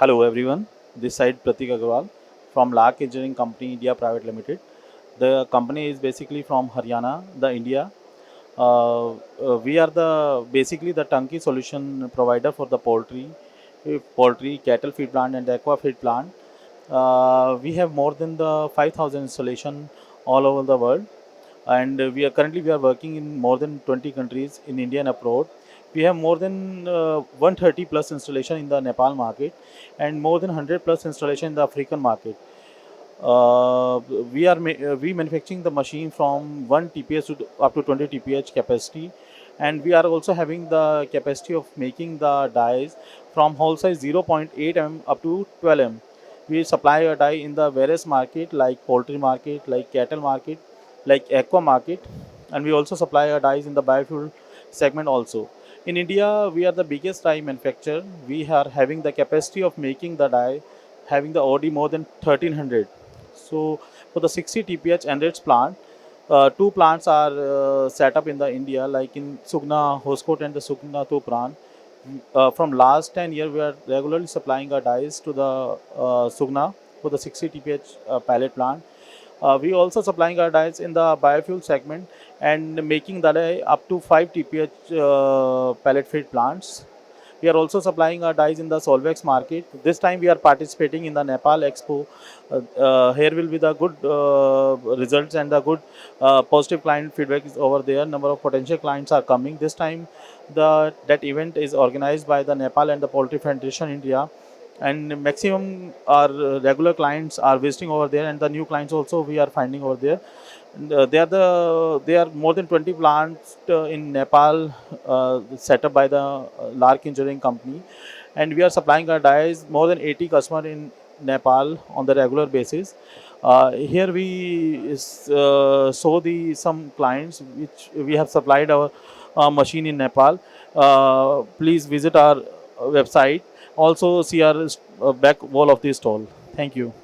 Hello everyone, this side Pratik Agarwal from Lark Engineering Company India Private Limited. The company is basically from Haryana, the India. We are the basically the turnkey solution provider for the poultry, cattle feed plant and the aqua feed plant. We have more than the 5,000 installation all over the world, and we are working in more than 20 countries in India and abroad. We have more than 130 plus installation in the Nepal market and more than 100 plus installation in the African market. We manufacturing the machine from 1 TPH to up to 20 TPH capacity, and we are also having the capacity of making the dies from whole size 0.8 mm up to 12 mm. We supply a die in the various market like poultry market, like cattle market, like aqua market, and we also supply our dies in the biofuel segment also. In India, we are the biggest die manufacturer. We are having the capacity of making the die, having the OD more than 1300. So for the 60 TPH enriched plant, two plants are set up in the India, like in Sugna, Hoskote and the Sugna 2 plant. From last 10 years, we are regularly supplying our dies to the Sugna for the 60 TPH pellet plant. We also supplying our dies in the biofuel segment and making the die up to 5 TPH pellet feed plants. We are also supplying our dies in the Solvex market. This time we are participating in the Nepal Expo. Here will be the good results and the good positive client feedback is over there. Number of potential clients are coming. This time that event is organized by the Nepal and the Poultry Federation India, and maximum our regular clients are visiting over there, and the new clients also we are finding over there. They are more than 20 plants in Nepal, set up by the Lark Engineering company, and we are supplying our dyes more than 80 customer in Nepal on the regular basis. Here we show the some clients which we have supplied our machine in Nepal. Please visit our website. Also see our back wall of the stall. Thank you.